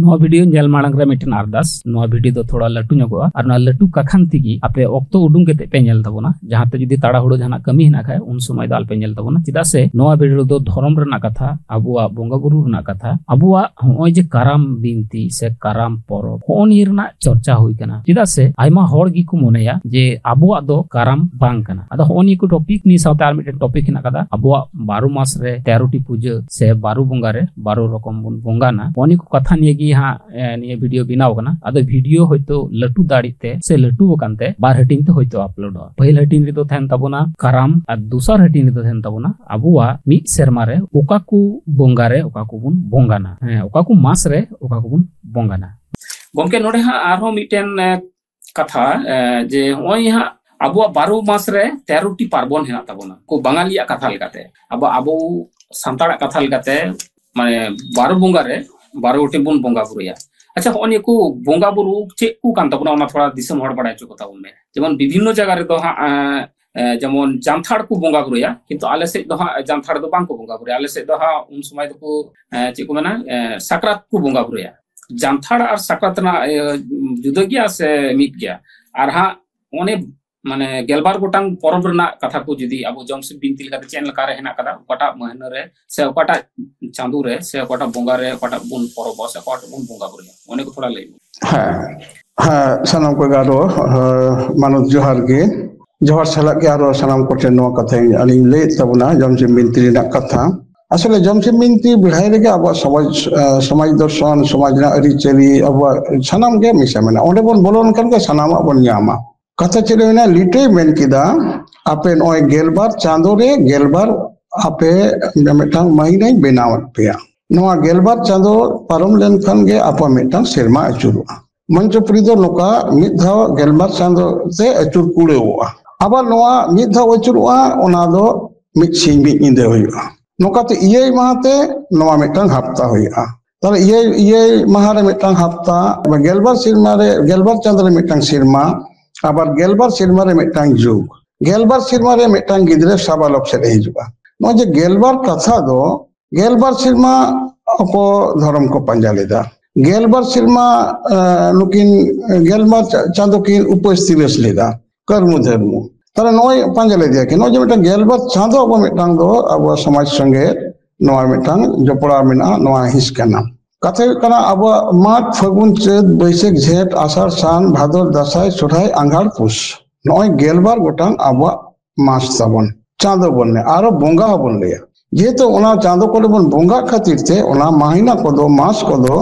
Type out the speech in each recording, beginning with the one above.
नवा video nail मांग रे मिटन अरदास नवा वीडियो दो थोड़ा लटू नगोआ और ना लटू कखन तिगी आपे ऑक्तो उडुंग केते पे नेल तबोना जहां ते जुदी ताड़ा हुड़ो जहां कमी हिना खाय उन समय दाल पे नेल तबोना चिदा से नवा वीडियो दो धर्म रना कथा अबुआ बोंगा बुरु रना कथा अबुआ होय जे कराम बिनती से कराम परब होनी रना चर्चा हुई कना चिदा से आइमा होड़ गी को मोनेया जे अबुआ दो कराम बांग कना अदा होनी को टॉपिक नि साउते आर मिटन टॉपिक हिना कदा अबुआ 12 मास रे 13 टी पूजा से 12 बोंगा रे 12 रकम बुन बोंगाना होनी को कथा निये हाँ निये वीडियो बनाव कना आदो वीडियो होयतो लटू दाड़ीते से लटू बकानते बार हटिंग ते होयतो अपलोड पहिल हटिंग रे तो थेन तबोना कराम और दूसर हटिंग रे तो थेन तबोना अबुआ मिद सेरमा रे ओकाकू बोंगा रे ओकाकू बुन बोंगाना ओकाकू मास रे ओकाकू बुन बोंगाना गोमके नोडे हा आरो मिटेन कथा जे होय हा अबुआ 12 मास रे 13 टी पार्बन हेना तबोना को बांगालिया कथा लेकाते अबो सांताड़ा कथा लेकाते माने 12 बोंगा रे 12 गोटे बन बोंगा बुरुया अच्छा होनी को बोंगा बुरु चेक को कान तबना ओना थोड़ा दिसम हड़ बड़ा चुको ताबन में जेमन विभिन्न जगह रे तो हा जेमन जानथाड़ को बोंगा बुरुया किंतु आले से दो हा जानथाड़ दो बांग को बोंगा बुरुया आले से दो हा उन समय दो को चेक को मेना साकरात को बोंगा बुरुया जानथाड़ और साकरात ना जुदा गया से मिट गया और हा ओने माने गेलबार गोटांग परब रना कथा को जदी अब जमसे बिनती लेका चैनल का रे हेना कदा ओकाटा महीना रे से ओकाटा चांदू रे से ओकाटा बोंगा रे ओकाटा बुन परब से ओकाटा बुन बोंगा बुरे ओने को थोड़ा ले हां सनम को गारो मानुस जोहार गे जोहार सला के आरो सनम को टेनो कथा अली ले तबना जमसे बिनती रेना कथा असले जमसे बिनती बिहाय रे अब समाज दर्शन समाज ना अरी चली अब सनम के मिसा मेना ओंडे बन बोलन kan के सनम बन न्यामा कथा चलेना लिटे मेन किदा आपे नय गेलबार चांदो रे गेलबार आपे मेटांग महीना बेनावत पेया नवा गेलबार चांदो पारम लेन खान गे आपा मेटांग सेरमा अचुरुआ मंचपुरी दो नोका मिद धाव गेलबार चांदो से अचुर कुड़ेवा आबा नवा मिद धाव अचुरुआ ओना दो मिद सिंग मिद निंदे होयुआ नोका ते इये माहते नवा मेटांग हफ्ता होयुआ ताले इये माह रे मेटांग हफ्ता गेलबार सिरमा रे गेलबार चांदो रे मेटांग सिरमा आबार गेलबार सिरमा रे मेटांग जुग गेलबार सिरमा रे मेटांग गिद्रे साबालक से हिजुआ नो जे गेलबार कथा दो गेलबार सिरमा को धर्म को पंजा लेदा गेलबार सिरमा नुकिन गेलबार चांदो की उपस्थित लेदा कर्म धर्म तारे नोय पंजा ले दिया कि नो जे मेटांग गेलबार चांदो अब मेटांग दो अब समाज संगे नोय मेटांग जपड़ा मेना नोय हिस कना कथा कना अब माघ फागुन चैत बैसाख झेट आषाढ़ सान भादर दासाय सोराय आंघाड़ पुष नय गेलबार गोटांग अब मास तबन चांदो बनने आरो बोंगा बन लेया जेहेतु ओना चांदो को बन बोंगा खातिर ते ओना महीना को दो मास को दो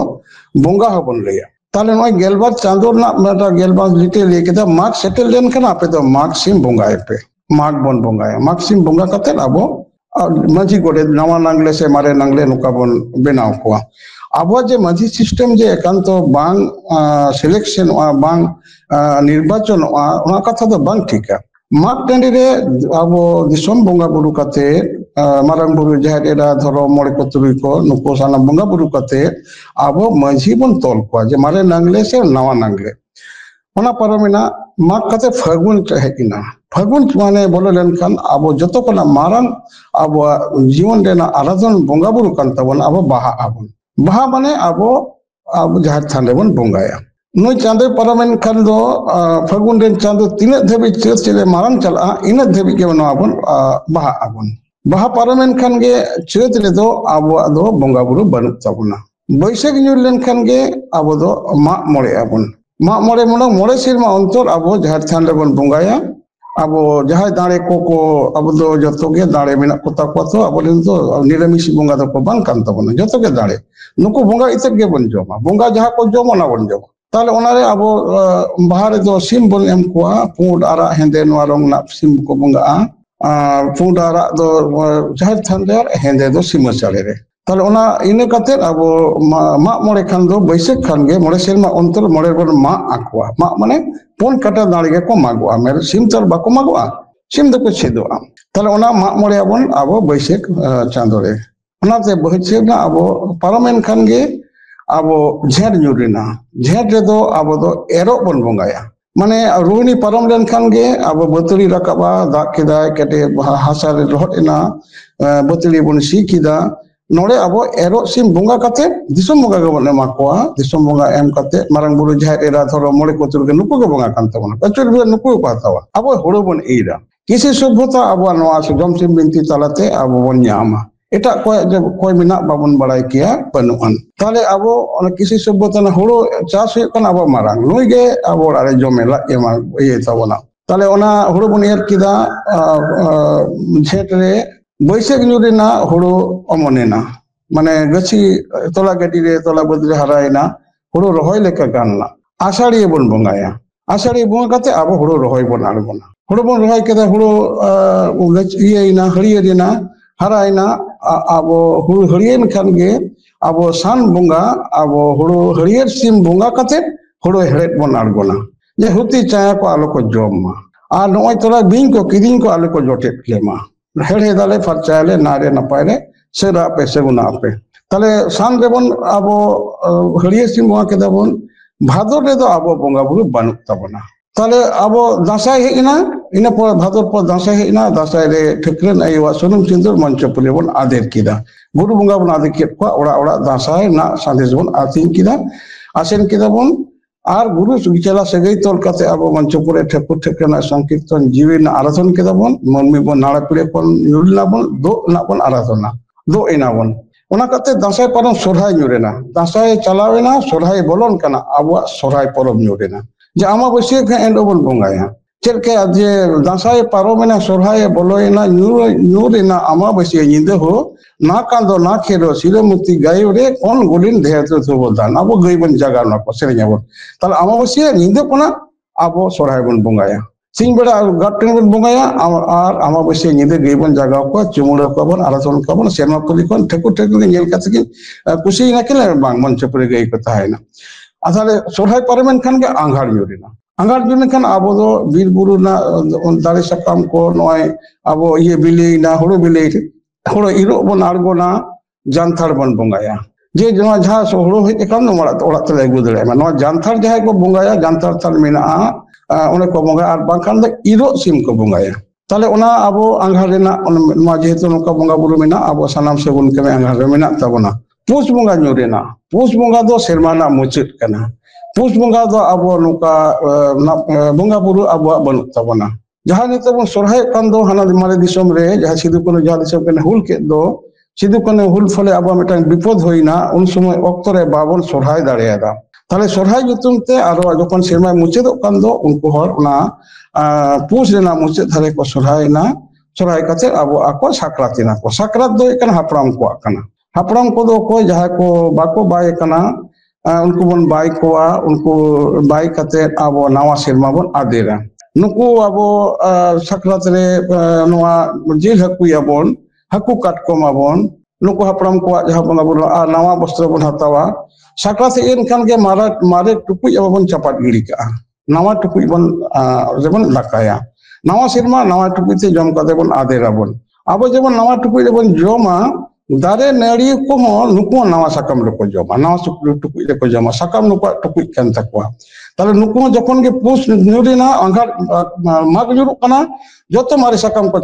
बोंगा बन लेया ताले नय गेलबार चांदो ना मेटा गेलबार लिटे ले केदा माघ सेटल लेन कना आपे तो माघ सिम बोंगाय पे माघ बन बोंगाय माघ सिम बोंगा कते अब माझी गोडे नवा नांगले से मारे नांगले नुका बन बेनाव कोआ अब जे माझी सिस्टम जे एकांत बांग सिलेक्शन बांग निर्वाचन ओना कथा तो बांग ठीक है माग टांडी रे अब दिसम बोंगा बुरु कते मारंग बुरु जहेरा धरो मोड़े को तुरुई को नुको साना बोंगा बुरु कते अब माझी बन तोल को जे मारे नांगले से नवा नांगले ओना परमेना माग कते फागुन हेकिना फागुन माने बोले लेनखान अब जतो कोना मारंग अब जीवन रेना आराधन बोंगा बुरु कान तबन अब बाहा आबन बाहा माने अब जहार थाने बन बोंगाया नई चांदो पारमेन खान दो फागुन रेन चांदो तीन धबी चेत चले मारंग चला इन धबी के बन आबन बाहा आबन बाहा पारमेन खान गे चेत रे दो अब दो बोंगा बुरु बनु तबना बैसाख न्यूर लेन खान गे अब दो माग मोड़े आबन माग मोड़े मनो मोड़े सिरमा अंतर अब जहार थाने बन बोंगाया अब जहां दाड़े को अब दो जतो के दाड़े मेना कोता को तो अब तो निरामिष बोंगा दो को बांग कान तबन जतो के दाड़े नुको बोंगा इतर के बन जोमा बोंगा जहां को जोमा ना बन जोमा ताले ओनारे अब बाहर दो सिम बन एम कोआ पुड आरा हेंदे नवा रंग ना सिम को बोंगा पुड आरा दो जहां थांदे हेंदे दो सिम चाले रे ताले ओना इने कते अब मा मोड़े खान दो बैसाख खान गे मोड़े सेरमा अंतर मोड़े बर मा आकुआ मा माने पुन कटा दाड़ी के को मागुआ मेरे सिम तर बाको मागुआ सिम दो को छेदोआ ताले ओना मा मोड़े आबन अब बैसाख चांदो रे ओना ते बैसाख ना अब पारमेन खान गे अब झेर न्यूरिना झेर रे दो अब दो एरो बन बोंगाया माने रोहिणी पारम लेन खान गे अब बतरी रकाबा दा केदाय केटे हासा रे रोहट एना बतरी बन सी किदा नोड़े अब एरो सिम बंगा काते दिसम बंगा के बने माकोआ दिसम बंगा एम काते मारंग बुरु जाहेर एरा धरो मोड़े को तुर के नुकु के बंगा कांता बना कचुर भी नुकु को हतावा अब हुड़ो बन एरा किसी सभ्यता अब नवा जम सिम बिनती तालाते अब बन ᱧᱟᱢᱟ एटा कोई मिना बाबन बड़ाई किया बनुआन ताले अब किसी सभ्यता ना हुड़ो चाष हुयुग कना अब मारंग नुई गे अब ओड़ारे जमेला एमा इये ताबोना ताले ओना हुड़ो बन एर किदा झेट रे बैसाख ᱧᱩᱨᱮᱱᱟ हुड़ो अमनेना माने गछि तोला गडी रे तोला बदरे हरायना हुड़ो रहोय लेका गानला आषाढ़ी बन बंगाया आषाढ़ी बंगा काते अब हुड़ो रहोय बन आड़गोना हुड़ो बन रहोय केदा हुड़ो इयेना हरियरेना हरायना अब हुड़ो हरियन खान गे अब सान बंगा अब हुड़ो हरियर सिम बंगा काते हुड़ो हेड़ेट बन आड़गोना जे हुती चाया को आलो को जमा आ नोय तोला बिंग को किदिंग को आलो को जोटेट केमा हेड़े दाले फरचाले नारे नपायले सेरा पे सेगुना पे ताले सान रेबन अब हरियर सिम बंगा केदाबन भादर रे दो अब बंगा बुरु बानुक ताबना ताले अब दासाय हेना इना पर भादर पर दासाय हेना दासाय रे ठकरन आयवा सुनुम सिंदूर मंचपुले बन आदेर किदा बुरु बंगा बन आदेर के को ओड़ा ओड़ा दासाय ना सादेस बन आतिन किदा आसेन किदाबन आर गुरु सुगिचला सगई तोल काते अब मंचपुरे ठकुर ठकरना संकीर्तन जीवन आराधन केदाबन मनमी बन नाड़ा पिड़े बन नुलना बन दो ना बन आराधना दो एना बन ओना काते दासाय परम सोरहाय ᱧᱩᱨᱮᱱᱟ दासाय चलावेना सोरहाय बोलन कना आबो सोरहाय परम ᱧᱩᱨᱮᱱᱟ जे अमाबस्या के एंड बन बंगाया चेलके जे दासाय पारोमेना सोरहाय बोलोयना ᱧᱩᱨᱮᱱᱟ अमाबस्या निंदे हो ना कांदो ना खेरो सिरमुक्ति गायरे कोन गोलिन देहतो थोबदान आबो गयबन जागा ना को सेरेኛबो ताले अमाबस्या निंदे कोना आबो सोरहाय बन बंगाया सिंह बेड़ा गाटन बन बंगाया और अमाबस्या निंदे गयबन जागा को चुमुड़ा को बन आराधन को बन सेरमा कुली कोन ठेकु ठेकु नेल काते कि कुसी ना केले बांग मंच पुरे गई को ताहेना आथाले सोरहाय पारमेन खान के आंगार ᱧᱩᱨᱮᱱᱟ आंगार ᱧᱩᱨᱮᱱ खान आबो दो बीर बुरु ना दारे सकाम को नय आबो ये बिली ना हुड़ो बिली हुड़ो इरो बन आड़गोना जानथार बन बंगाया जे जमा जहा हुड़ो हे काम न मड़ा ओड़ा तले अगु दड़े मा नो जानथार जहाय को बंगाया जानथार तार मेना ओने को बंगा आर बांखान द इरो सिम को बंगाया ताले ओना आबो आंगार रेना मा जेहेतु नोका बंगा बुरु मेना आबो सानाम सेबुन के आंगार रे मेना ताबोना पुष बंगा ᱧᱩᱨᱮᱱᱟ पुष बंगा दो सेरमाना मुचित कना पुष बंगा दो आबो नोका बंगा बुरु आबो बनु ताबोना जहां नितो बन सोरहाय कान दो हाना मारे दिसम रे जहां सिदु कोनो जहां दिसम के हुल के दो सिदु कोनो हुल फले आबो मिटांग विपद होइना उन समय अक्तो रे बाबन सोरहाय दाड़ेयादा ताले सोरहाय जुतुम ते आरो जखन सेरमा मुचिदो कान दो उनको हर ना पुष रेना मुचित धारे को सोरहायना सोरहाय काते आबो आको साक्रातिना को साक्रात दो एकन हापराम को आकना हापराम को दो को जहां को बाको बाय कना उनको बन बाय कोआ उनको बाय काते आबो नावा सेरमा बन आदेरा नुकु आबो साक्रात रे नोआ जेल हकुयाबन हकु काटकोम आबन नुकु हापराम को जहां बंगा बुरु नावा वस्त्र बन हतावा साक्रात एन खान के मारे टुकुई आबन चपाट गिड़ी का नावा टुकुई बन जेबन लाकाया नावा सेरमा नावा टुकुई ते जम काते बन आदेरा बन आबो जेबन नावा टुकुई रे बन जमा दारे नाड़ी को नुकु नावा साकाम रे को जमा नावा टुकुई रे को जमा साकाम नुकु टुकुई कान तकवा ताले नुकु जखन के पुष ᱧᱩᱨᱮᱱᱟ आंगार माग ᱧᱩᱨᱩᱜ कना जतो मारे साकाम को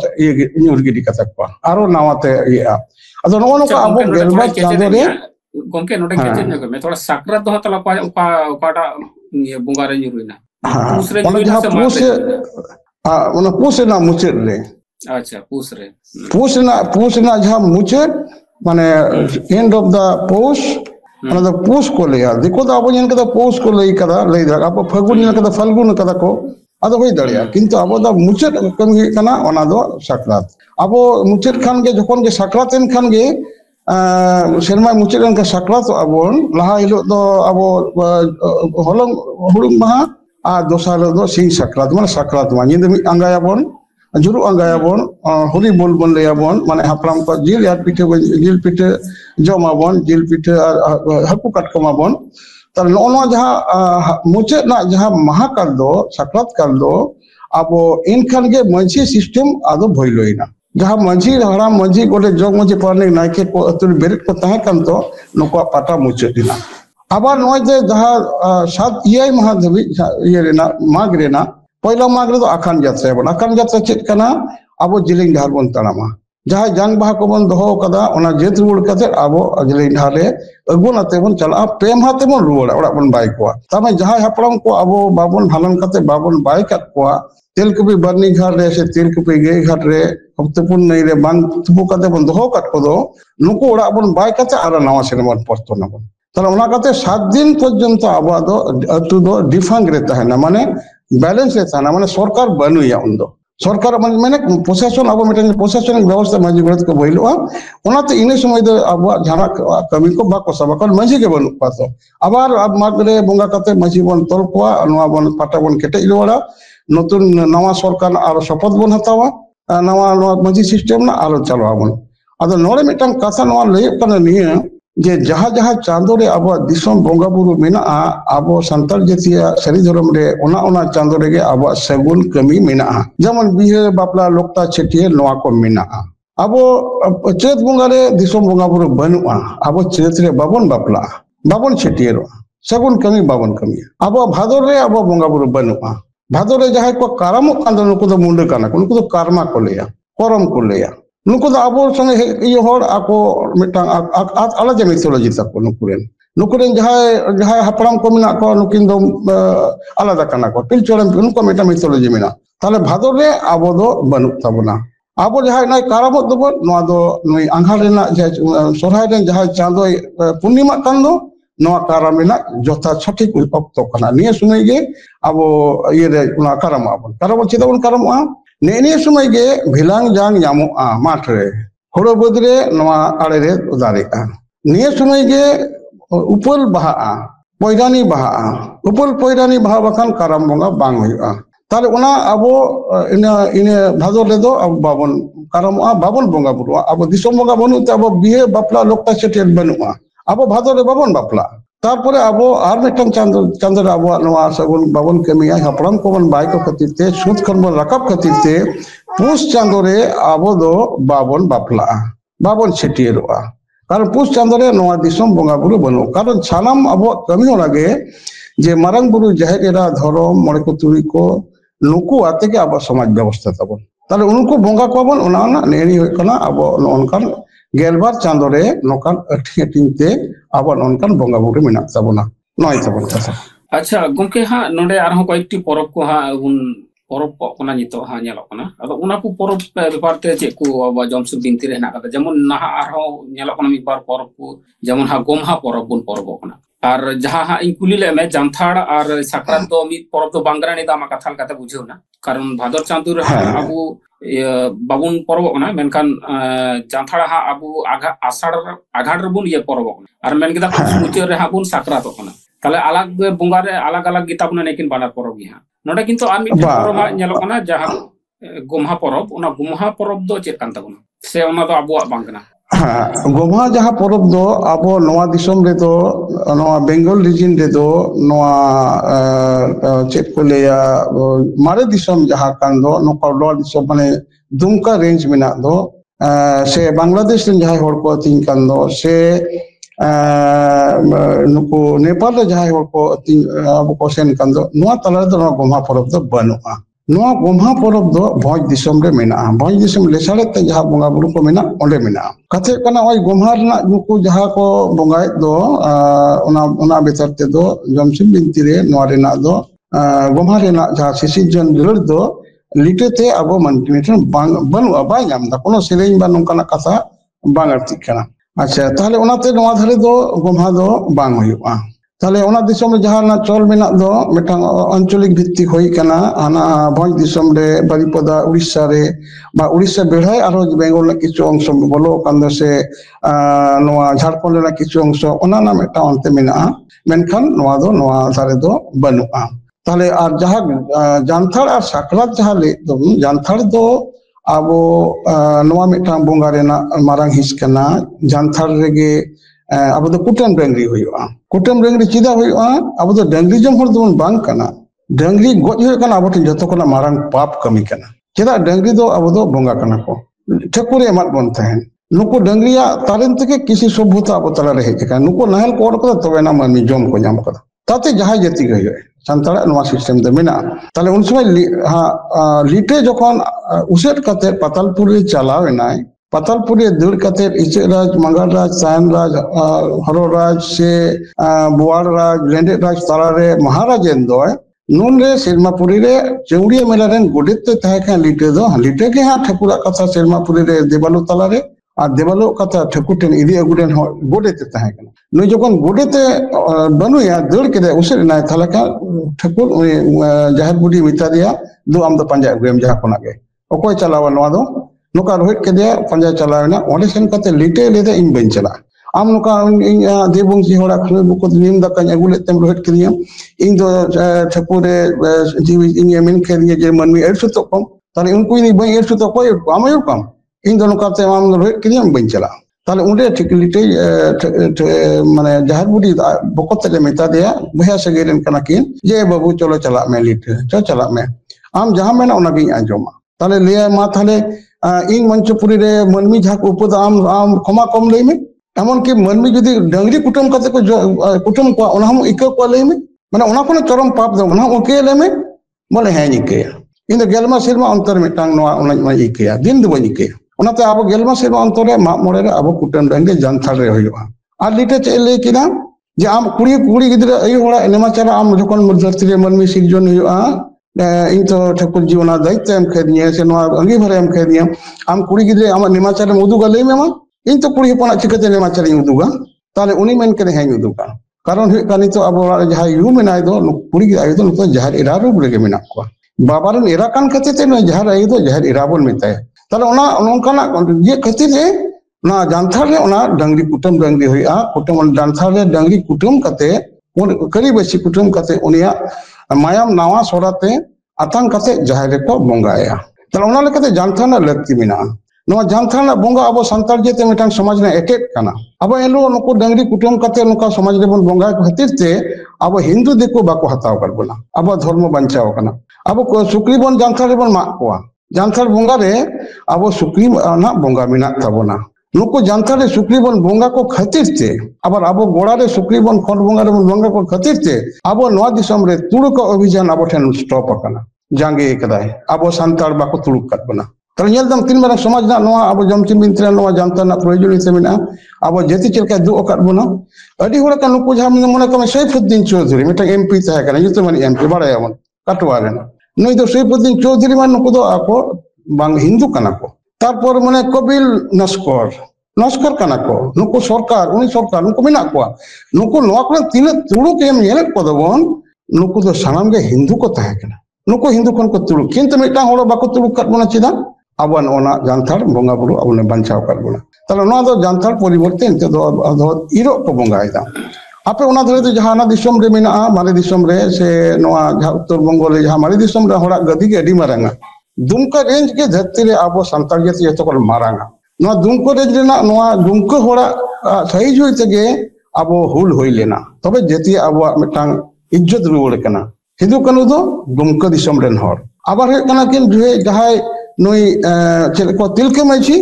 ᱧᱩᱨ गिडी कतकवा आरो नावाते इया अदो नो का आबो गेलबा चांदो रे गोमके नोटे केचे ने में थोड़ा साकरात दो हतला उकाटा बुंगा रे ᱧᱩᱨᱮᱱᱟ पुष रे पुष ना मुचित रे अच्छा पुष ना जहां मुचित माने एंड ऑफ द पुष माने पुष को लिया देखो तो अब जन कदा पुष को लई कदा लई दा अब फगुन जन कदा फल्गुन कदा को अदो होई दड़िया किंतु अब द मुचित कमी कना ओना दो साक्रात अब मुचित खान के जखन के साक्रात एन खान के सेरमा मुचित एन के साक्रात अबन लहा हिलो दो अब हलंग हुड़ुम महा आ दोसार दो सिंह साक्रात माने साक्रात मा निंद मी आंगायाबन जुरु आंगायाबन होली बोल बन लेयाबन माने हापराम को जिल जिल पिठे जमाबन जिल पिठे हकु काटकमाबन तार नोनो जहां मुचे ना जहां महाकाल दो साक्रात काल दो आबो इनखान के मंझी सिस्टम आदो भइलोइना जहां मंझी हराम मंझी गोले जग मंझी पारने नायके को अतुल बेरेट को ताहे कान तो नुको पाटा मुचे दिना आबार नोय जे जहां सात इयाय महादेवी ये रेना माग रेना पहिला माग रे तो आखान यात्रा बन आखान यात्रा चेत कना आबो जिलिंग ढाल बन तानामा जहाँ जान बाहा को बन दोहो कदा ओना जेत रुड़ कते आबो अजले ढाले अगुन आते बन चला पे माते बन रुड़ ओड़ा बन बाय को तमे जहाँ हपड़म को आबो बाबन भालन कते बाबन बाय कत को तेलकुपी बरनी घाट रे से तेलकुपी गे घाट रे हप्तपुन नहीं रे बान तुपु कते बन दोहो कत को दो नुको ओड़ा बन बाय कते आरा नवा सिनेमा पड़तो ना बन ताले ओना कते 7 दिन पर्यंत आबो दो अतु दो डिफांग रे तहना माने बैलेंस रे तहना माने सरकार बनुया उन दो सरकार माने प्रशासन अब मिटन प्रशासनिक व्यवस्था माजी गलत को बइलवा ओनाते इने समय दो अब जाना कमी को बाको सबकन माजी के बनु पातो आबार अब मागरे बोंगा कते माजी बन तोल कोआ नवा बन पाटा बन केटे इलोड़ा नतुन नवा सरकार आरो शपथ बन हतावा नवा नवा माजी सिस्टम ना आरो चलो आबन आदो नोरे मिटन कथा नवा लय कना निया जे जहाँ जहाँ चांदो रे अब दिसम बोंगा बुरु मेना अब संताल जतिया सरी धर्म रे ओना चांदो रे अब सगुन कमी मेना जेमन बिहे बापला लोकता छेटिए नवा को मेना अब चेत बोंगा रे दिसम बोंगा बुरु बनुआ अब चेत रे बाबन बापला बाबन छेटिए रो सगुन कमी बाबन कमी अब भादर रे अब बोंगा बुरु बनुआ भादर रे जहाँ को कारम कांदो नुको दो मुंडे काना नुको दो कर्मा को लेया करम को लेया नुको दो अब संगे इयो हर आको मिटांग आलादा मिथोलॉजी तको नुकुरेन जहाँ हपड़ाम को मिना को नुकिन दो आलादा काना को पिलचोरम नुको मिटा मिथोलॉजी मिना ताले भादर रे अब दो बनु तबना अब जहाँ नाय कारम दो नवा दो नई आंघार रेना सोरहाय रे जहाँ चांदो पूर्णिमा कांदो नवा कारम रेना जोथा सठिक अक्तो काना निये समय गे अब ये रे उना कारम अब कारम चिदा उन कारम नेने समय गे भिलांग जांग यामो माठ रे होड़ो बदरे नवा आड़े रे उदारे निये समय गे उपल बहा पैरानी बहा उपल पैरानी बहा बखान कारम बोंगा बांग हुआ ताले ओना अब इने भादर रे दो अब बाबन कारम बाबन बोंगा बुरुआ अब दिसम बोंगा बनु ते अब बिहे बापला लोकता सेटेल बनुआ अब भादर रे बाबन बापला तारपरे अब आर मिटन चांदर अब नवा सगुन बाबन कमिया हपड़म को बन बाय को खतिते सुद खन बन रकब खतिते पुस चांदरे अब दो बाबन बापला बाबन छेटिएरोआ कारण पुस चांदरे नवा दिसम बोंगा बुरु बनु कारण सानाम अब कमी हो लगे जे मारंग बुरु जाहेर एरा धर्म मणे को तुरी को नुकु आते के अब समाज व्यवस्था तबन ताले उनको बोंगा को बन ओना नेरी होय कना अब नोनकान गेलबार चांदोरे नोकान अठिंते अब नोनकान बोंगा बुरु मिना तबना नय तबन कथा अच्छा गोमके हा नोडे आरहो कयेकटी परब को हा उन परब को कोना नितो हा नेलो कना अदो उना को परब बेपार ते चे को अब जमसु बिनती रे ना कता जेमन नाहा आरहो नेलो कना मिबार परब को जेमन हा गोमहा परब बुन परब कना और जहाँ हाँ इन कुली ले में जानथाड़ और साकरात तो मी परब तो बांग्रानी दामा कथाल कते बुझेव ना कारण भादर चांदू रे अबु बाबुन परब कना मेनखान जानथाड़ हा अबु आषाढ़ आघाड़ रे बुन ये परब कना और मेन केदा मुचाद रे हा बुन साकरात कना ताले अलग बोंगा रे अलग अलग गिता बुन नेकिन बानार परब गी हा नोडे किंतु आर मिट परब हा नेलो कना जहाँ गोमहा परब ओना गोमहा परब दो चेक कान ताबुना से ओना दो अबुआ बांग कना हाँ गोमा जहाँ परब दो अब नवा दिसम रे दो नवा बेंगल रीजन रे दो नवा चेक को लेया मारे दिसम जहाँ कान दो नोका लोअर दिसम माने दुमका रेंज में ना दो से बांग्लादेश रे जहाँ होड़ को तीन कान दो से नुको नेपाल रे जहाँ होड़ को तीन अब को सेन कान दो नवा तला दो नवा गोमा परब दो बनुआ नवा गोमहा परब दो भोज दिसम रे मेना भोज दिसम लेसाड़े ते जहाँ बोंगा बुरु को मेना ओंडे मेना कथे कना ओय गोमहा रना नुकु जहाँ को बोंगाय दो ओना बेतर ते दो जमसिम बिनती रे नवा रेना दो गोमहा रेना जहाँ सिसिजन जड़ दो लिटे ते अब मनटिनेटन बनुआ बाय नाम दा कोनो सेरेñ बा नोंकाना कथा बांग आर्थिक कना अच्छा ताहले ओनाते नवा धरे दो गोमहा दो बांग हुआ ताले ओना दिसम रे जहाँ ना चल मेना दो मिटांग आंचलिक भित्तिक होई कना आना भोज दिसम रे बारिपदा उड़ीसा रे बा उड़ीसा बेढ़ाय आरो बेंगल ना किछु अंश बोलो कांदो से नवा झारखंड ना किछु अंश ओना ना मिटा अंते मेना मेनखान नवा दो नवा धारे दो बनुआ ताले आर जहाँ जानथाड़ आर साकरात जहाँ ले दो जानथाड़ दो अब नवा मिटांग बोंगा रेना मारांग हिस कना जानथाड़ रेगे अब तो कुटम डंगरी हुआ कुटम डंगरी चिदा हुआ अब तो डंगरी जम हर दोन बांग कना डंगरी गोज हुए कना अब तो जतो कना मारंग पाप कमी कना चिदा डंगरी दो अब तो बोंगा कना को ठकुरे मत बन तहन नुको डंगरिया तारेन तके किसी सभ्यता अब तला रहे का नुको नहल को और को तबे ना मानमी जम को नाम कदा ताते जहां जति गयो संतरा नवा सिस्टम दे मेना ताले उन समय हां लिटे जखन उसेट कते पतालपुर रे चलावे नाय पातालपुरी दौड़ कते इचक राज मंगल राज सायन राज हरो राज से बोवाड़ राज लेंडे राज तालारे महाराजेन दो नून रे सेरमापुरी रे चौड़िया मेला रेन गोडेत ते तहे लिटे दो लिटे के हाँ ठाकुरा कथा सेरमापुरी रे देवालो तालारे और देवालो कथा ठाकुर टेन इदी अगुडेन गोडेत ते तहे नुई जखन गोडेते बनुया दौड़ के उसे ना थाले का ठाकुर जाहिर बुढ़ी मिता दिया दो आम दो पंजा अगुएम जहाँ कोना गे अकोय चलावा नवा दो नुका रोहित के दिया पंजा चलावना ओंडे सेन कते लिटे लेदे इन बइन चला आम नुका देवबंशी होड़ा खले बुको नीम दाकाñ अगु लेतेम रोहित के दिया इन दो ठाकुर जीवी इन मेन के दिया जे मनमी एरसु तो कम ताले उनको इन बइन एरसु तो कोई आमयो कम इन दोनों काते आम रोहित के दिया बइन चला ताले उंडे ठीक लिटे माने जाहिर बुढ़ी बकोते ले मेता दिया भैया सगेरन कना किन जे बाबू चलो चला में लिटे चलो चला में आम जहां मेना ओना गिन आंजोमा ताले ले मा ताले इन मंचपुरी रे मनमी झाक उपद आम आम खमा कम ले में एमन की मनमी जदि डंगरी कुटुम कते को कुटुम को ओना हम इको को ले में माने ओना को चरम पाप दो ओना ओके ले में बोले है निके इन द गेलमा सिरमा अंतर मिटांग नवा ओना मा इके दिन दो निके ओनाते अब गेलमा सिरमा अंतर रे मा मोड़े रे अब कुटुम डंगे जानथार रे होयो आ लिटे चे ले किना जे आम कुड़ी कुड़ी गिदरा अय होड़ा एनेमा चरा आम जखन मर्जती रे मनमी सिरजन होयो इन तो ठाकुर जी ओना दायित्व एम खेदिया से नवा अंगी भरे एम खेदिया आम कुड़ी गिदरे आम निमाचार उदुगा ले मेमा इन तो कुड़ी हपना चिकते निमाचार उदुगा ताले उनी मेन करे है उदुगा कारण हुई कानी तो अब जहां यू मेनाय दो कुड़ी गिदरे दो नुतो जहार इरा रूप रे मेना को बाबारन इरा कान खते ते न जहार आय दो जहार इरा बोन मिताय ताले ओना नोंकाना ये खते रे ना जानथार रे ओना डंगरी कुटुम डंगरी होया कुटुम जानथार रे डंगरी कुटुम कते करी बसी कुटुम कते उनिया मायाम नावा सोराते आतंक कते जहार को बोंगाया तले ओना लेकते जानथाना लगती मिना नवा जानथाना बोंगा अब संतार जेते मिटांग समाज ने एटेट काना अब एलो नको डंगरी कुटुम कते नुका समाज रे बोन बोंगा खातिर ते अब हिंदू देखो बाको हताव कर बोला अब धर्म बंचाव काना अब सुक्री बोन जानथार रे बोन मा कोआ जानथार बोंगा रे अब सुक्री ना बोंगा मिना तबोना नुको जानथार रे सुक्री बोन बोंगा को खातिर ते अब अब गोड़ा रे सुक्री बोन खंड बोंगा रे बोन बोंगा को खातिर ते अब नवा दिसम रे तुड़ुक अभियान अब ठेन स्टॉप अकना जांगे कदाय अब संतार बाको तुड़ुक कत बना तर नेलदम तीन मारा समाज ना नवा अब जमची मिंत्रा नवा जानता ना प्रयोजनीयता मेना अब जेति चलका दु अकत बना अडी होड़ा का नुको जहां मने कम सैफुद्दीन चौधरी मिटा एमपी तहा कना युत माने एमपी बाड़ाय मन कटवा रे नई तो सैफुद्दीन चौधरी मान नुको दो आको बांग हिंदू कना को तारपर माने कबिल नस्कर नस्कर कना को नुको सरकार उनी सरकार नुको मेना को नुको नवा को तीन तुड़ुक एम नेल को दबन नुको दो सानाम गे हिंदू को तहा कना नुको हिंदू कोन को तुड़ुक किंतु मिटा होड़ा बाको तुड़ुक कत बना चिदा अबन ओना जानथार बोंगा बुरु अबने बंचाव कर बोला तले ओना दो जानथार परिवर्तन ते दो इरो को बोंगायदा आपे ओना धरे तो जहाना दिसम रे मेना मारे दिसम रे से नवा उत्तर बंग रे जहां मारे दिसम रे होड़ा गदी के अडी मारांगा दुमका रेंज के धरती रे आबो संताल जेते जतो को मारांगा नवा दुमको रेंज रेना नवा दुमको होड़ा सही जोई तगे आबो हुल होई लेना तबे जेती आबो मिटांग इज्जत रुवड़ कना हिंदू कनु दो दुमको दिसम रेन होड़ आबार हे कना किन जुहे जहाय नई चेल को तिलके माइची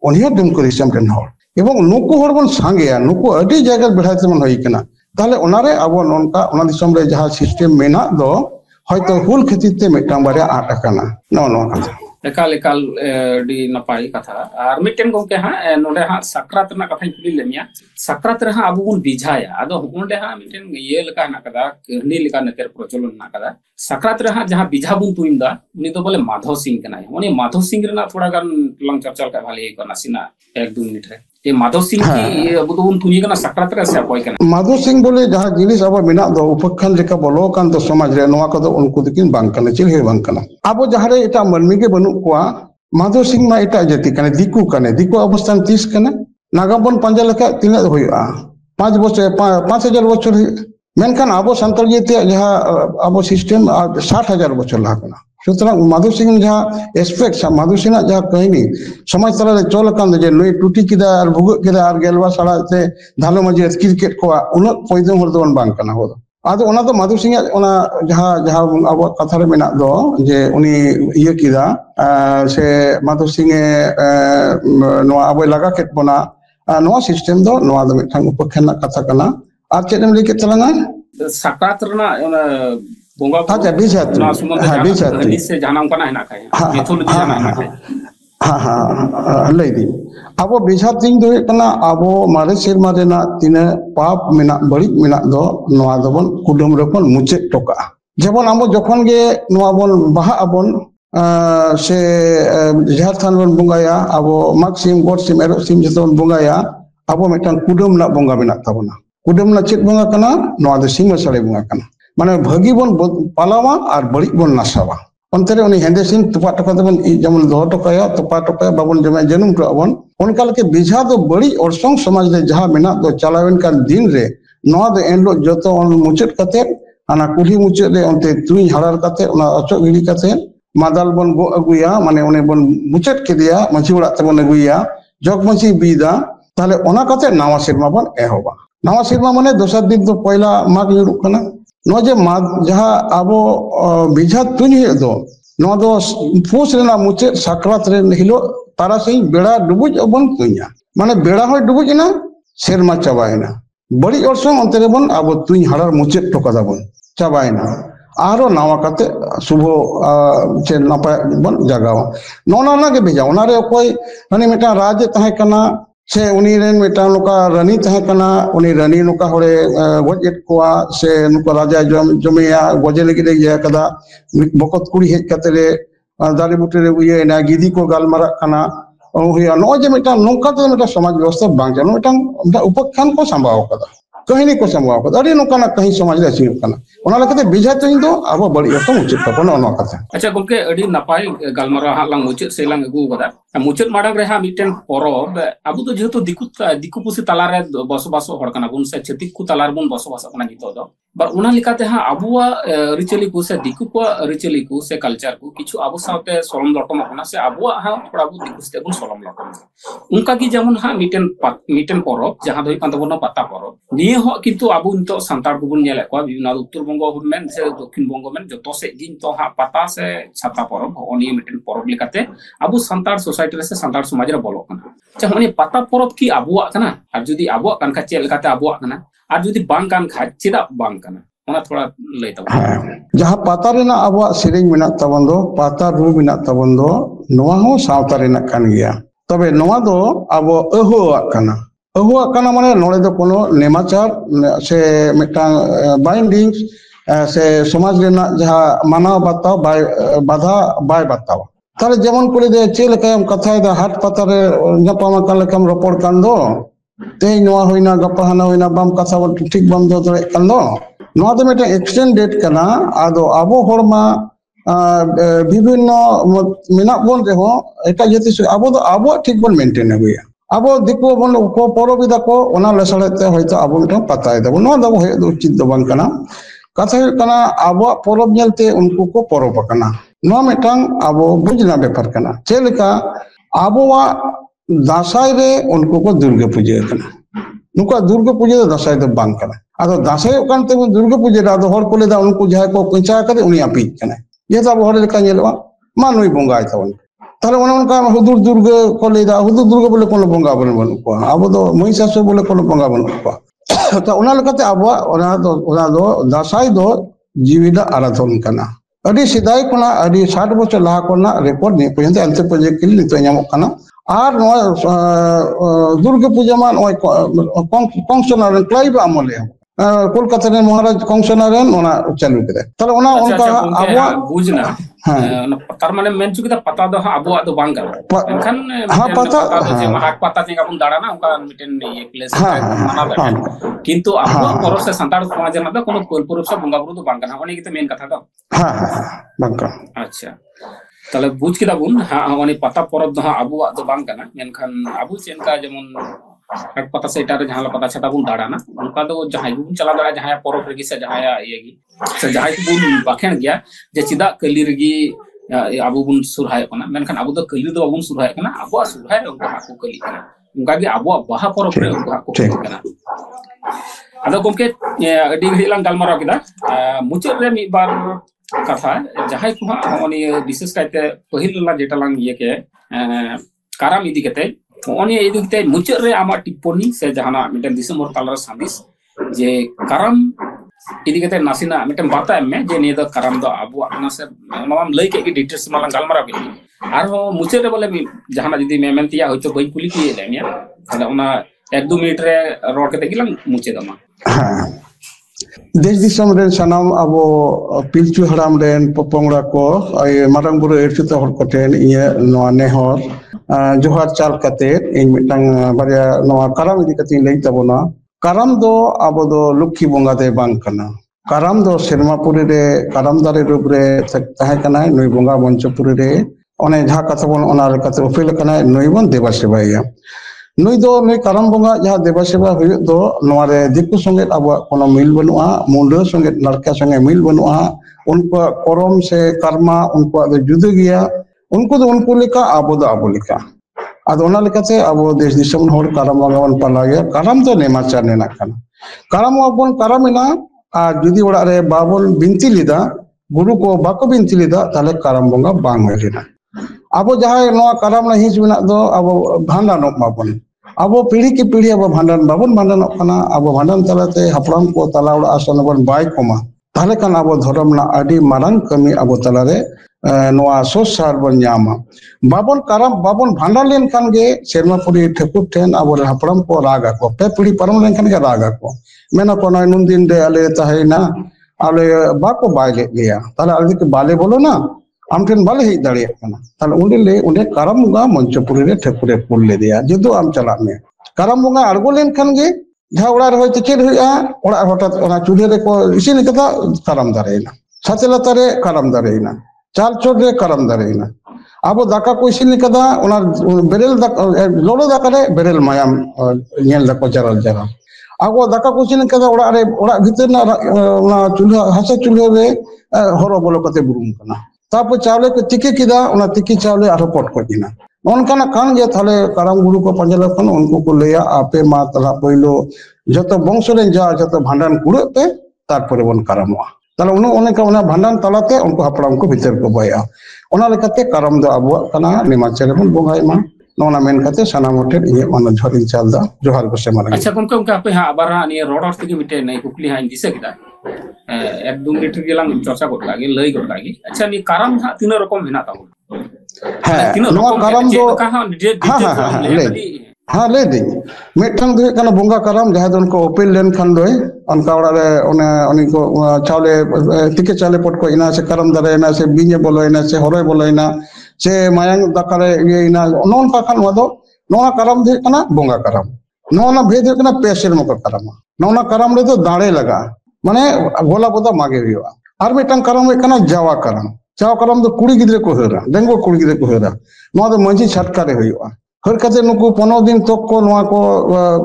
ओनियो दुमको दिसम रेन होड़ एवं नुको होड़ बन सांगेया नुको अडी जगह बेढ़ाते मन होई कना ताले ओनारे आबो नोनका ओना दिसम रे जहां सिस्टम मेना दो हयतो हुल खतिर ते मिटांग बारे आट अकाना नो नो कथा एकाल एकाल डी नपाई कथा और मिटेन गोके हां नोडे हां सक्रात ना कथा कुली लेमिया सक्रात रे हां अबु बुन बिझाया आदो ओंडे हां मिटेन ये लका ना कदा कहनी लका नेतर प्रचलन ना कदा सक्रात रे हां जहां बिझा बुन तुइंदा उनी तो बोले माधव सिंह कनाय उनी माधव सिंह रे ना थोड़ा गान लंग चर्चा का भाले कना सिना 1-2 मिनट रे ये माधव सिंह की अब तो उन तुनी कना सक्रात रे से अपोय कना माधव सिंह बोले जहां जिनिस अब मेना दो उपखंड लेका बोलो कान तो समाज रे नवा कदो उनको दिकिन बांग कना चिल हे बांग कना अब जहां रे एटा मनमी के बनु कोआ माधव सिंह मा एटा जाति कने दिकु अवस्थान 30 कने नागाबन पंजा लेका तिना होया 5 बछर 5000 बछर मेनखान अब संताल जेते जहां अब सिस्टम 60000 बछर लागना सुतरां माधव सिंह जहां एस्पेक्ट माधव सिंह जहां कहनी समाज तला रे चल कान जे नई टूटी किदा और भुग किदा और गेलवा साड़ा से धालो मजे क्रिकेट को उन पयदम हर दोन बांग कना हो आदो ओना तो माधव सिंह ओना जहां जहां अब कथा रे मेना दो जे उनी ये किदा से माधव सिंह नवा अब लगा केट बना नवा सिस्टम दो नवा दो मिठांग उपखना कथा कना आर चेदम लेके तलंगा सक्रात रना बोंगा अच्छा बीजात ना सुमन हां बीजात से जाना कना है ना खाए मिथोलॉजी जाना है lay di abo bezha ting do kana abo mare serma rena tina pap menak barik menak do noa do bon kudum repon mucet toka jebon amo jokhon ge noa bon baha abon se jharthan bon bungaya abo maksim gorsim erosim jeton bungaya abo metang kudum nak bonga menak tabona kudum nak chet bonga kana noa do sima sale bonga kana mane bhagi bon palawa ar barik bon nasawa ontere uni hende sim tupa toka debon jemun do tokaya tupa tokaya babon jeme janum to abon onka leke bizha do bari orsong samaj re jaha menak do chalawen kan din re noa do enlo joto on mucet kate ana kulhi mucet re onte tuing harar kate ona ochok giri kate madal bon go aguya mane one bon mucet kedia manchi orak tebon aguya jog manchi bida tale ona kate nawa serma bon ehoba nawa serma mane dosar din to poila mag yuruk kana no je jaha abo bizha tuny do no do pus rena mucet sakrat re hilo tara sei beda dubuj abon tunya mane beda hoy dubuj na serma chabaina bari orsong ontere bon abo tuny harar mucet tokada bon chabaina aro nawa kate subho che napa bon jagawa nona na ge beja onare okoi hani meta raj tahe kana se uni ren meta loka rani tahe kana uni rani loka hore gojet koa se nuka raja jomeya goje lagi de ya kada bokot kuri hej katere dare butere uye na gidi ko galmara kana huya no je meta nongka te meta samaj byabostha bang jano meta upakhan ko sambaw kada kahini ko sambaw kada ari nongka na kahi samaj re asing kana ona lakate bijha to indo abo bali oto muchet tapona ona kata acha gomke adi napai galmara halang muchet selang agu kada muchet madang reha miten porob abu to jehetu diku pusi talare bosobaso hor kana bun se chetik ku talar bun bosobas kana gito do bar una likate ha abuwa ritual ku se diku ko ritual ku se culture ku kichu abu saute solom lotom kana se abuwa ha thoda bu diku se bun solom lotom unka gi jemun ha miten porob jaha doi kan tabona pata porob niye ho kintu abu nito santar ku bun nyele ko bibina uttor bongo bun men se dokhin bongo men joto se din to ha pata se chata porob oni miten porob likate abu santar society re se santar samaj re bolok kana cha oni pata porob ki abuwa kana ar jodi abuwa kan kha chel kate abuwa kana ar jodi bang kan kha chida bang kana ona thoda lay tabon jaha pata rena abuwa sereng menak tabon do pata ru menak tabon do noa ho sawta rena kan gya tobe noa do abo ehoak kana mane nore do kono nemachar se metang bindings se samaj rena jaha manaw bataw badha bai bataw tale jemon kore de chel kayam kathay da hat patare nyapama kan lekam ropor kan do te noa hoina gapa hana hoina bam katha thik bam do dare kan do noa do meta extended kana ado abo horma bibhinno menak bon reho eta jeti abo do abo thik bon maintain aguya abo diku bon ko porobida ko ona lesalete hoyto abo meta patay da no da hoy do uchit do bang kana katha kana abo porob nyelte unku ko porob kana no metang abo bujna bepar kana chelika abuwa dasai re unku ko durga puja kana nuka durga puja do dasai do bang kana ado dasai kan te durga puja ado hor kole da unku jahay ko kincha kade uni api kana ye da hor le kan yelwa manui bongai tawon tale ona onka hudur durga kole da hudur durga bole kono bonga bon ko abo do moisasur bole kono bonga bon ko ta ona lekate abuwa ona do dasai do jivida aradhon kana adi sidai kona adi 60 bochor laha kona record ni pojante ante project kili nito nyamok kana ar no durga puja man oi functional clive amole kolkata re maharaj functional ona chalu kede tale ona onka abwa bujna tar mane menchu kita pata do abwa do bang kana kan ha pata je mahak pata je kabun darana onka miten ye place mana da kintu abwa poror se santar samaj na da kono kolpurus se bonga buru do bang kana oni kita main katha do bang kana acha tale buj kita bun ha oni pata porob do abwa do bang kana menkhan abu chenka jemon hak pata se etare jahala pata chata bun darana onka do jahay bun chala dara jahay porob regi se jahay ye gi se jahay bun bakhen gya je chida kali regi abu bun surhay kana menkhan abu do kali do bun surhay kana abu surhay onka aku kali kana onka ge abu baha porob re onka aku kali kana ado gomke adi hilang galmara kita mucet re mi bar katha jahay ko oni bises kaite pahil la jeta lang ye ke karam idi kete oni idi kete mucet re ama tiponi se jahana miten December talar sandis je karam idi kete nasina miten bata emme je ne da karam do abu ana se mamam lei ke details malang galmara ke आरो मुचे रे बोले जहां जुदी मेमेंतिया होइतो बई कुली की Lamia ताले ओना 1-2 minute रे रोड कते गिलां मुचे दमा देश दिसम रे सनाम अबो पिलचु हराम रेन पोपोंगड़ा को मारंग बुरु एरचुता हर कोटेन इये नोआ नेहर जोहार चाल कते इन मिटंग बारिया नोआ कराम इदी कते लई तबोना कराम दो अबो दो लुखी बोंगा दे बांग कना कराम दो सेरमापुरी रे कराम दारे रूप रे तहे कना नुई बोंगा मंचपुरी रे ओने जहा कथा बोन ओना लेकाते उपिल कना नुई बोन देवा सेवाया नुई दो नुई कराम बोंगा जहा देवा सेवा हुयु दो नोआरे दिकु संगे आबो कोनो मिल बनुआ मुंडा संगे लड़का संगे मिल बनुआ उनको करम से कर्मा उनको दो जुदा गिया उनको दो उनको लेका आबो दो आबो लेका आदो ओना लेकाते आबो देश दिसम होर कराम बोंगा बन पालाया कराम तो नेमाचार नेना कना कराम बोन करामिना आ जुदी ओड़ा रे बाबोन बिनती लिदा गुरु को बाको बिनती लिदा ताले कराम बोंगा बांग होइना आबो जहां नोआ कराम ना हिज मेना दो आबो भांडान माबोन आबो पीढ़ी की पीढ़ी आबो भांडान बाबोन भांडान कना आबो भांडान तलाते हपड़ाम को तला ओड़ा आसन बन बाय कोमा ताले कान आबो धर्म ना आदि मारांग कमी आबो तलारे नोआ सोसार बन न्यामा बाबोन कराम बाबोन भांडान लेन खान गे सेरमापुरी ठेकुर ठेन आबो हपड़ाम को रागा को पे पीढ़ी परम लेन खान गे रागा को मेना को नय नुन दिन रे आले तहेना आले बाको बायले गया ताले आले के बाले बोलो ना आम ठेन बाले ही दाड़िया कना ताले उंडे उंडे कराम बुंगा मंचपुरी रे ठेकुरे पुल ले दिया जदो आम चला में कराम बुंगा अड़गो लेन खान गे जहा ओड़ा रे होयते चेद हुआ ओड़ा हटात ओना चूल्हे रे को इसिन कदा कराम दारेना साथे लातारे कराम दारेना चाल चोर रे कराम दारेना आबो दाका को इसिन कदा ओना बेरेल लोड़ो दाका रे बेरेल मायाम नेल दाको जरल जरल आगो दाका को इसिन कदा ओड़ा रे ओड़ा भीतर ना ओना चूल्हा हसा चूल्हे रे हरो बोलो कते बुरुम कना तापर चावले को तिके किदा ओना तिकी चावले आरो पट को दिना ओनकाना कान गे थाले कराम गुरु को पंजला खन उनको को लेया आपे मा तला पहिलो जतो वंश रे जा जतो भांडान कुड़े पे तारपरे बन करामवा ताले ओने का ओना भांडान तलाते उनको हपड़ाम को भीतर को बया ओना लेकाते कराम दो आबो कना निमाचरे बन बोगाय मा नोना मेन कते सनाम होटे इये मन झरिन चालदा जोहार को सेमा अच्छा गमके उनका आपे हा आबार नि रोड और तके मिटे नै कुकली हाइन दिसे किदा 1-2 मिनट गेलां चर्चा गोट लागे लई गोट लागे अच्छा नि कराम हा तीन रकम हेना ताबो नोआ कराम दो हाँ ले दी मिटंग दो कना बोंगा कराम जहां दो उनको ओपेल लेन खान दो उनका ओड़ा रे ओने उनी को चावले तिके चाले पट को इना से कराम दारे इना से बिने बोलो इना से हरोय बोलो इना से मायांग दाकारे ये इना नोन का खान वादो नोना कराम दे कना बोंगा कराम नोना भेद कना पेशर मको कराम नोना कराम रे तो दाड़े लगा माने गोला बोदा मागे हुआ और मिटंग कराम रे कना जावा कराम दो कुड़ी गिद्रे को हेरा डेंगो कुड़ी गिद्रे को हेरा नोआ दो मंजी छटका रे हुआ हर कते नुकु 15 दिन तक को नोआ को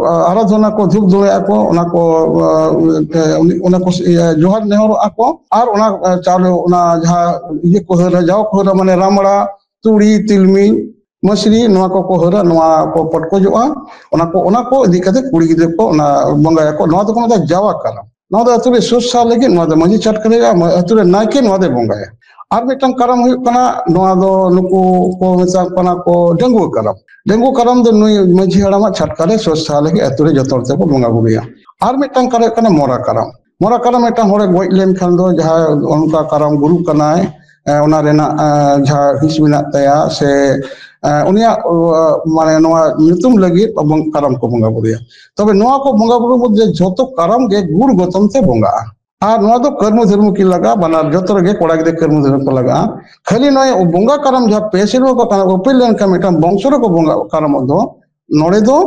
आराधना को धूप धुया को ओना को जोहार नेहर आको और ओना चावले ओना जहा ये को हेरा जाओ को हेरा माने रामड़ा तुड़ी तिलमी मसरी नोआ को हेरा नोआ को पटको जोआ ओना को इदी कते कुड़ी गिद्रे को ओना बंगाया को नोआ दो को जावा कराम नोआ दो अतुरे सोसा लगे नोआ दो मंजी छटका रे अतुरे नायके नोआ दे बंगाया और मिटन कराम हुई कना नोआ दो नुकु को मेसा कना को डेंगू कराम दो नुई मझी हड़ामा छटकारे सोसा लगे अतुरे जतोर ते को बोंगा बुरिया और मिटन करे कना मोरा कराम मिटन होरे गोय लेन खान दो जहा उनका कराम गुरु कनाय ओना रेना जहा हिस मिना तया से उनिया माने नोआ नितुम लगी कराम को बोंगा बुरिया तबे नोआ को बोंगा बुरु मध्य जतो कराम गे गुर गतम ते बोंगा और नोआ दो कर्म धर्म की लगा बना जतर गे कोड़ा गे कर्म धर्म को लगा खाली नय बोंगा कराम जहा पेसेरो को कना ओपिल लेन का मिटन बंशरो को बोंगा कराम दो नोड़े दो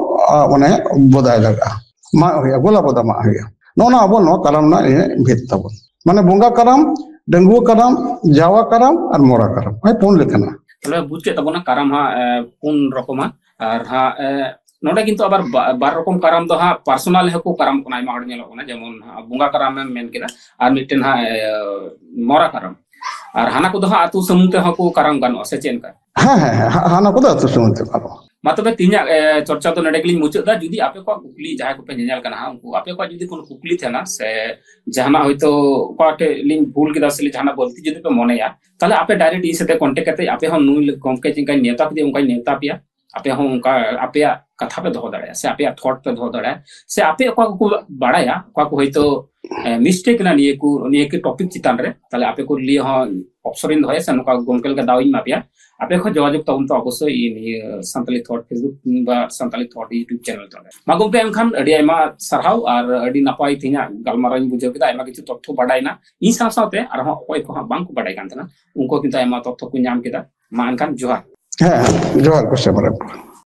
माने बोदाय लगा मा होया गोला बोदा मा होया नोना अब नो कराम ना भेद तब माने बोंगा कराम डेंगू कराम जावा कराम और मोरा कराम हाय पुन लेखना तबे बुझ के तबना कराम हा पुन रकमा और हा नोडे किंतु आबार बार रकम कराम दो हा पर्सनल हको कराम कोना आयमा हड़ नेलो कोना जेमन बुंगा कराम मेन केदा और मिटन हा मोरा कराम और हाना को दो हा आतु समुते हको कराम गानो से चेन का हां हाना को दो आतु समुते गानो मातबे तिना चर्चा तो नडेगली मुचदा जुदी आपे को कुकली जाय को पे नेल कना उनको आपे को जुदी कोन कुकली थेना से जहाना होयतो कोटे लिंक भूल केदा से जहाना बोलती जुदी पे मनेया ताले आपे डायरेक्ट ई सेते कांटेक्ट करते आपे हम नुई गमके जिंका नेता पे उनका नेता पिया आपे हम उनका आपे कथा पे दो दाड़ा से आपे थॉट पे दो दाड़ा से आपे को बाड़ाया को होयतो मिस्टेक ना निये के टॉपिक चितान रे ताले आपे को लिए हो ऑप्शन इन होय सनुका गोमकेल का दाविन मापिया आपे को जोगाजोग ताउन तो अवश्य इन संताली थॉट फेसबुक बा संताली थॉट यूट्यूब चैनल तो मा गोमके एमखान अडी आइमा सरहाव आर अडी नापाय थिना गलमाराñ बुझाव केदा आइमा किछु तथ्य बाडायना इन साथ-साथे आर हो ओय को बांग को बाडाय कान थाना उनको किंतु आइमा तथ्य को ᱧᱟᱢ केदा मा एनखान जोहार जोहार को से